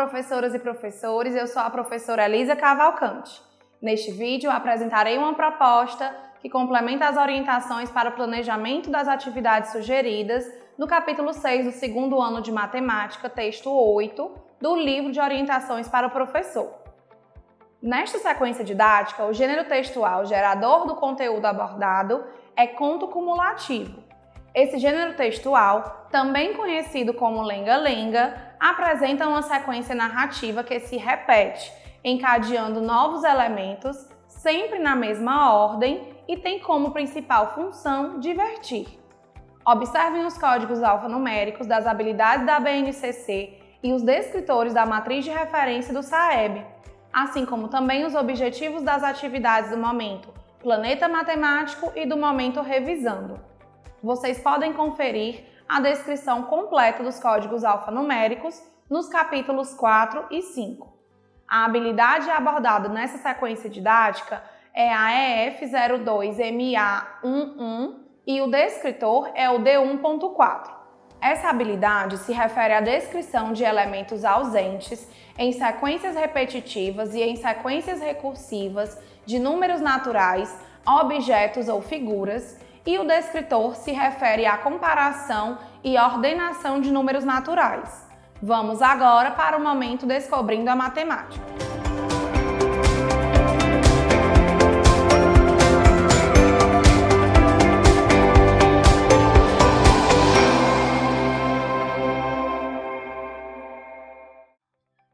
professoras e professores, eu sou a professora Elisa Cavalcante. Neste vídeo, eu apresentarei uma proposta que complementa as orientações para o planejamento das atividades sugeridas no capítulo 6 do segundo ano de Matemática, texto 8, do livro de orientações para o professor. Nesta sequência didática, o gênero textual gerador do conteúdo abordado é conto cumulativo. Esse gênero textual, também conhecido como lenga-lenga, apresenta uma sequência narrativa que se repete, encadeando novos elementos, sempre na mesma ordem, e tem como principal função divertir. Observem os códigos alfanuméricos das habilidades da BNCC e os descritores da matriz de referência do SAEB, assim como também os objetivos das atividades do momento Planeta Matemático e do momento Revisando. Vocês podem conferir a descrição completa dos códigos alfanuméricos nos capítulos 4 e 5. A habilidade abordada nessa sequência didática é a EF02MA11 e o descritor é o D1.4. Essa habilidade se refere à descrição de elementos ausentes em sequências repetitivas e em sequências recursivas de números naturais, objetos ou figuras, e o descritor se refere à comparação e ordenação de números naturais. Vamos agora para o momento Descobrindo a Matemática.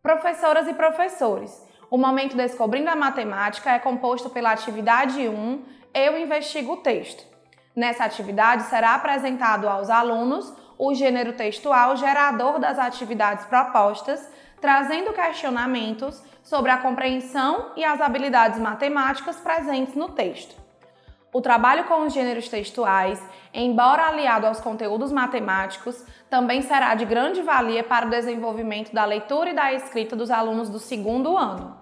Professoras e professores, o momento Descobrindo a Matemática é composto pela atividade 1, Eu investigo o texto. Nessa atividade será apresentado aos alunos o gênero textual gerador das atividades propostas, trazendo questionamentos sobre a compreensão e as habilidades matemáticas presentes no texto. O trabalho com os gêneros textuais, embora aliado aos conteúdos matemáticos, também será de grande valia para o desenvolvimento da leitura e da escrita dos alunos do segundo ano.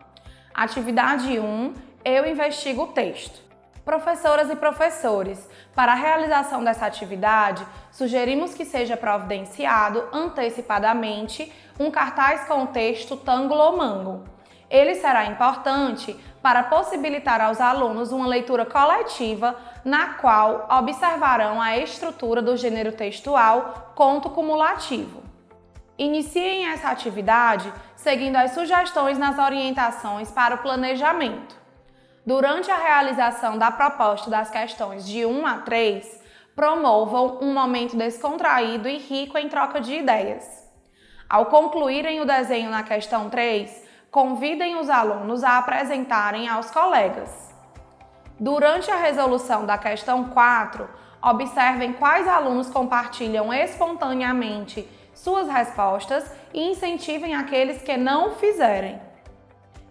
Atividade 1, Eu investigo o texto. Professoras e professores, para a realização dessa atividade, sugerimos que seja providenciado antecipadamente um cartaz com o texto Tango ou Mango. Ele será importante para possibilitar aos alunos uma leitura coletiva na qual observarão a estrutura do gênero textual conto cumulativo. Iniciem essa atividade seguindo as sugestões nas orientações para o planejamento. Durante a realização da proposta das questões de 1 a 3, promovam um momento descontraído e rico em troca de ideias. Ao concluírem o desenho na questão 3, convidem os alunos a apresentarem aos colegas. Durante a resolução da questão 4, observem quais alunos compartilham espontaneamente suas respostas e incentivem aqueles que não o fizerem.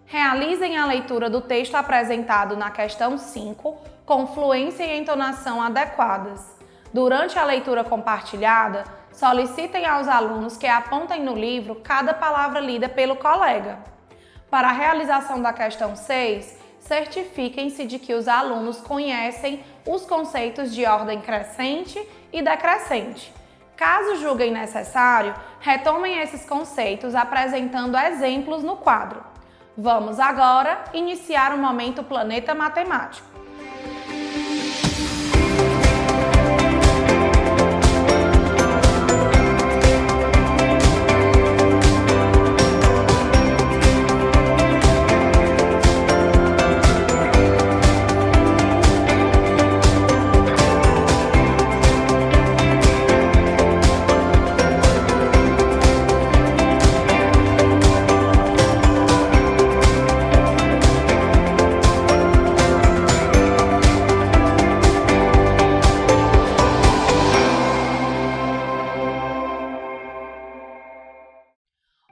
Realizem a leitura do texto apresentado na questão 5 com fluência e entonação adequadas. Durante a leitura compartilhada, solicitem aos alunos que apontem no livro cada palavra lida pelo colega. Para a realização da questão 6, certifiquem-se de que os alunos conhecem os conceitos de ordem crescente e decrescente. Caso julguem necessário, retomem esses conceitos apresentando exemplos no quadro. Vamos agora iniciar o momento Planeta Matemático.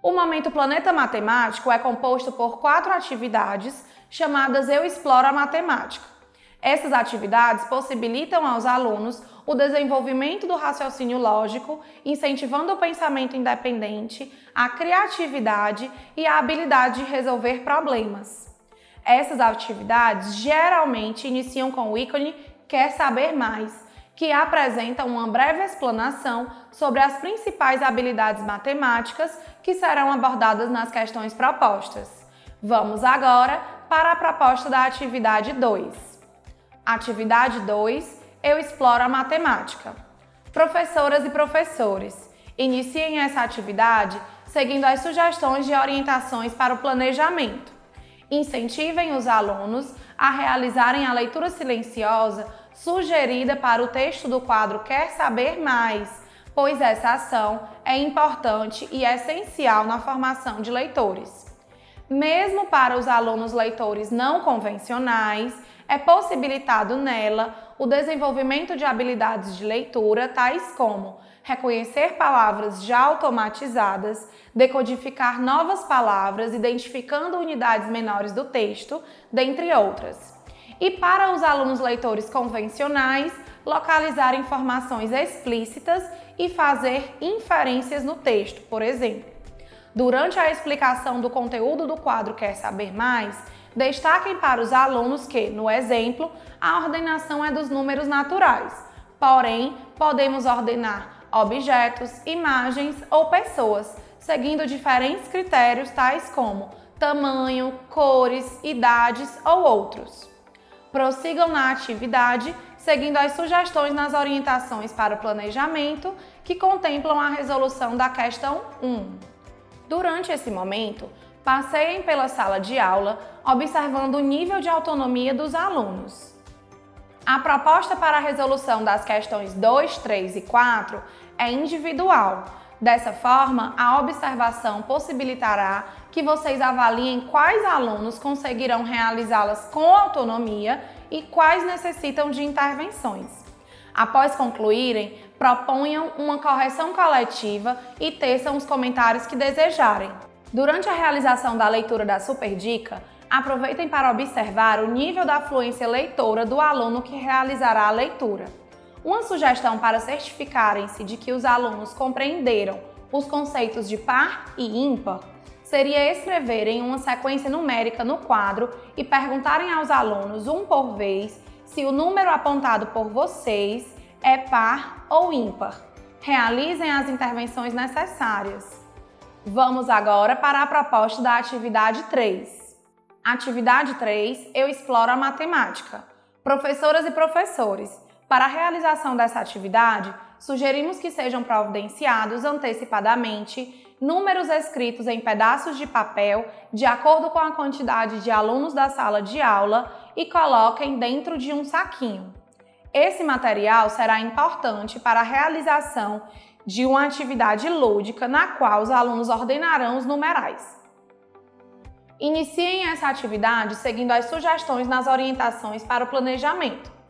O momento Planeta Matemático é composto por 4 atividades chamadas Eu Exploro a Matemática. Essas atividades possibilitam aos alunos o desenvolvimento do raciocínio lógico, incentivando o pensamento independente, a criatividade e a habilidade de resolver problemas. Essas atividades geralmente iniciam com o ícone Quer Saber Mais que apresenta uma breve explanação sobre as principais habilidades matemáticas que serão abordadas nas questões propostas. Vamos agora para a proposta da atividade 2. Atividade 2, eu exploro a matemática. Professoras e professores, iniciem essa atividade seguindo as sugestões de orientações para o planejamento. Incentivem os alunos a realizarem a leitura silenciosa sugerida para o texto do quadro Quer Saber Mais, pois essa ação é importante e essencial na formação de leitores. Mesmo para os alunos leitores não convencionais, é possibilitado nela o desenvolvimento de habilidades de leitura, tais como reconhecer palavras já automatizadas, decodificar novas palavras, identificando unidades menores do texto, dentre outras. E para os alunos leitores convencionais, localizar informações explícitas e fazer inferências no texto, por exemplo. Durante a explicação do conteúdo do quadro Quer Saber Mais, destaquem para os alunos que, no exemplo, a ordenação é dos números naturais, porém, podemos ordenar objetos, imagens ou pessoas, seguindo diferentes critérios tais como tamanho, cores, idades ou outros. Prossigam na atividade, seguindo as sugestões nas orientações para o planejamento que contemplam a resolução da questão 1. Durante esse momento, passeiem pela sala de aula, observando o nível de autonomia dos alunos. A proposta para a resolução das questões 2, 3 e 4 é individual. Dessa forma, a observação possibilitará que vocês avaliem quais alunos conseguirão realizá-las com autonomia e quais necessitam de intervenções. Após concluírem, proponham uma correção coletiva e teçam os comentários que desejarem. Durante a realização da leitura da Superdica, aproveitem para observar o nível da fluência leitora do aluno que realizará a leitura. Uma sugestão para certificarem-se de que os alunos compreenderam os conceitos de par e ímpar seria escreverem uma sequência numérica no quadro e perguntarem aos alunos, um por vez, se o número apontado por vocês é par ou ímpar. Realizem as intervenções necessárias. Vamos agora para a proposta da atividade 3. Atividade 3, eu exploro a matemática. Professoras e professores, para a realização dessa atividade, sugerimos que sejam providenciados antecipadamente números escritos em pedaços de papel de acordo com a quantidade de alunos da sala de aula e coloquem dentro de um saquinho. Esse material será importante para a realização de uma atividade lúdica na qual os alunos ordenarão os numerais. Iniciem essa atividade seguindo as sugestões nas orientações para o planejamento.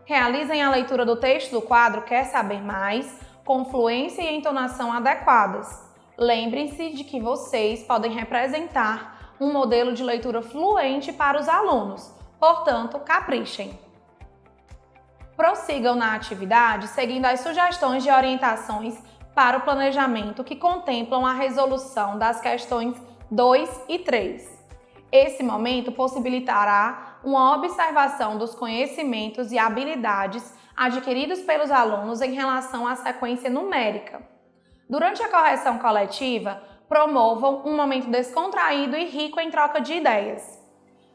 Realizem a leitura do texto do quadro Quer Saber Mais, com fluência e entonação adequadas. Lembrem-se de que vocês podem representar um modelo de leitura fluente para os alunos, portanto, caprichem. Prossigam na atividade seguindo as sugestões de orientações para o planejamento que contemplam a resolução das questões 2 e 3. Esse momento possibilitará uma observação dos conhecimentos e habilidades adquiridos pelos alunos em relação à sequência numérica. Durante a correção coletiva, promovam um momento descontraído e rico em troca de ideias.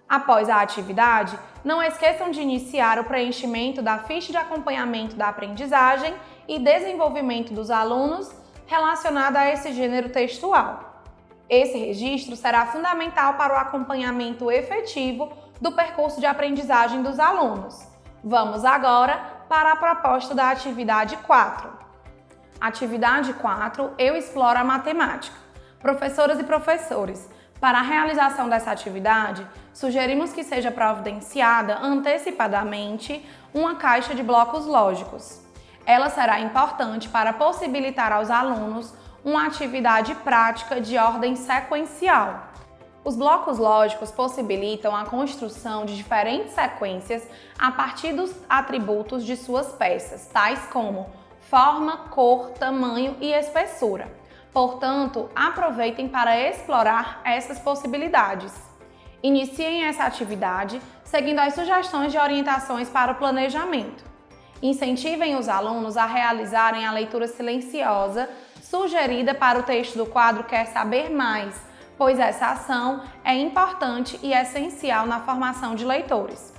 Após a atividade, não esqueçam de iniciar o preenchimento da ficha de acompanhamento da aprendizagem e desenvolvimento dos alunos relacionada a esse gênero textual. Esse registro será fundamental para o acompanhamento efetivo do percurso de aprendizagem dos alunos. Vamos agora para a proposta da atividade 4. Atividade 4, eu exploro a matemática. Professoras e professores, para a realização dessa atividade, sugerimos que seja providenciada antecipadamente uma caixa de blocos lógicos. Ela será importante para possibilitar aos alunos uma atividade prática de ordem sequencial. Os blocos lógicos possibilitam a construção de diferentes sequências a partir dos atributos de suas peças, tais como forma, cor, tamanho e espessura. Portanto, aproveitem para explorar essas possibilidades. Iniciem essa atividade seguindo as sugestões de orientações para o planejamento. Incentivem os alunos a realizarem a leitura silenciosa sugerida para o texto do quadro Quer Saber Mais, pois essa ação é importante e essencial na formação de leitores.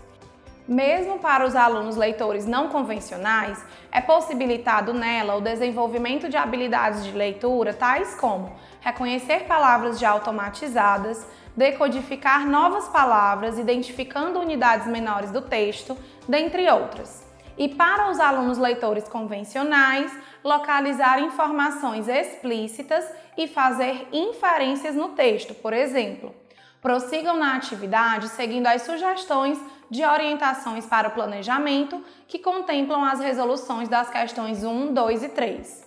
Mesmo para os alunos leitores não convencionais, é possibilitado nela o desenvolvimento de habilidades de leitura tais como reconhecer palavras já automatizadas, decodificar novas palavras, identificando unidades menores do texto, dentre outras. E para os alunos leitores convencionais, localizar informações explícitas e fazer inferências no texto, por exemplo. Prossigam na atividade seguindo as sugestões de orientações para o planejamento que contemplam as resoluções das questões 1, 2 e 3.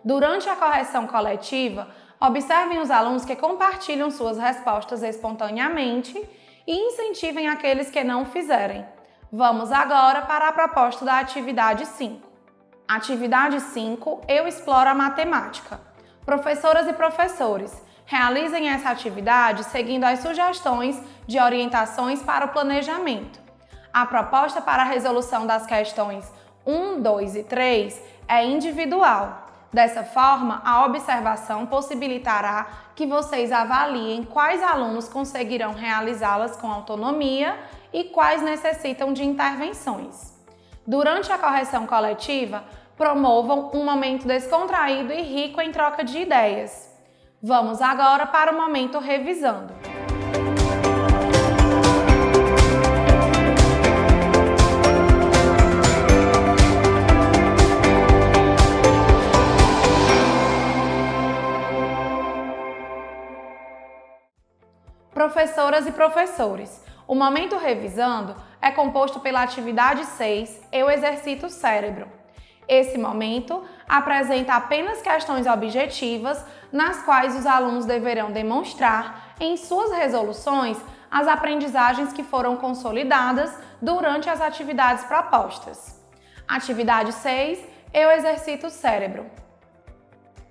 Durante a correção coletiva, observem os alunos que compartilham suas respostas espontaneamente e incentivem aqueles que não o fizerem. Vamos agora para a proposta da atividade 5. Atividade 5, eu exploro a matemática. Professoras e professores, realizem essa atividade seguindo as sugestões de orientações para o planejamento. A proposta para a resolução das questões 1, 2 e 3 é individual. Dessa forma, a observação possibilitará que vocês avaliem quais alunos conseguirão realizá-las com autonomia e quais necessitam de intervenções. Durante a correção coletiva, promovam um momento descontraído e rico em troca de ideias. Vamos agora para o momento revisando. Professoras e professores, o momento revisando é composto pela atividade 6, Eu Exercito o Cérebro. Esse momento apresenta apenas questões objetivas nas quais os alunos deverão demonstrar em suas resoluções as aprendizagens que foram consolidadas durante as atividades propostas. Atividade 6, Eu Exercito o Cérebro.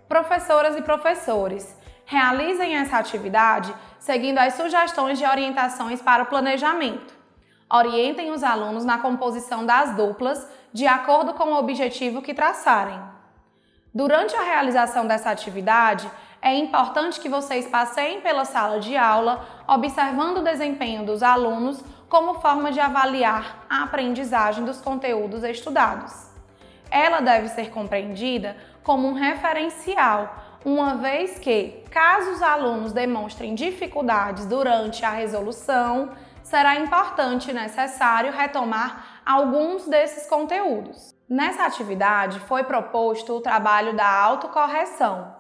Professoras e professores, realizem essa atividade seguindo as sugestões de orientações para o planejamento. Orientem os alunos na composição das duplas de acordo com o objetivo que traçarem. Durante a realização dessa atividade, é importante que vocês passeiem pela sala de aula, observando o desempenho dos alunos como forma de avaliar a aprendizagem dos conteúdos estudados. Ela deve ser compreendida como um referencial, uma vez que, caso os alunos demonstrem dificuldades durante a resolução, será importante e necessário retomar alguns desses conteúdos. Nessa atividade foi proposto o trabalho da autocorreção.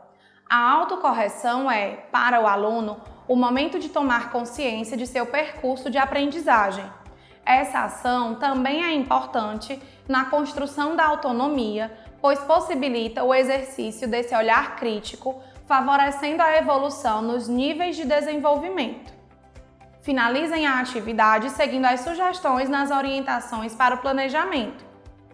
A autocorreção é, para o aluno, o momento de tomar consciência de seu percurso de aprendizagem. Essa ação também é importante na construção da autonomia, pois possibilita o exercício desse olhar crítico, favorecendo a evolução nos níveis de desenvolvimento. Finalizem a atividade seguindo as sugestões nas orientações para o planejamento.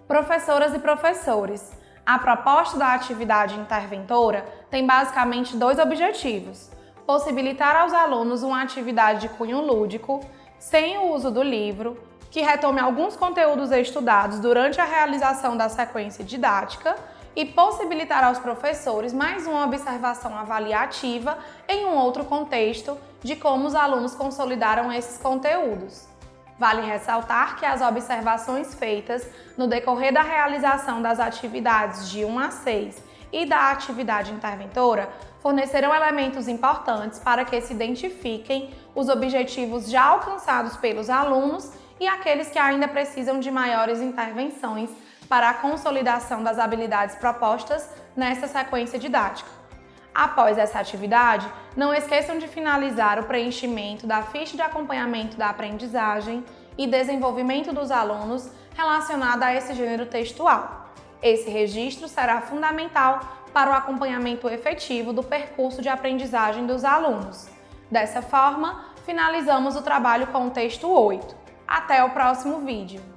Professoras e professores, a proposta da atividade interventora tem basicamente dois objetivos: possibilitar aos alunos uma atividade de cunho lúdico, sem o uso do livro, que retome alguns conteúdos estudados durante a realização da sequência didática, e possibilitar aos professores mais uma observação avaliativa em um outro contexto de como os alunos consolidaram esses conteúdos. Vale ressaltar que as observações feitas no decorrer da realização das atividades de 1 a 6 e da atividade interventora fornecerão elementos importantes para que se identifiquem os objetivos já alcançados pelos alunos e aqueles que ainda precisam de maiores intervenções para a consolidação das habilidades propostas nessa sequência didática. Após essa atividade, não esqueçam de finalizar o preenchimento da ficha de acompanhamento da aprendizagem e desenvolvimento dos alunos relacionada a esse gênero textual. Esse registro será fundamental para o acompanhamento efetivo do percurso de aprendizagem dos alunos. Dessa forma, finalizamos o trabalho com o texto 8. Até o próximo vídeo!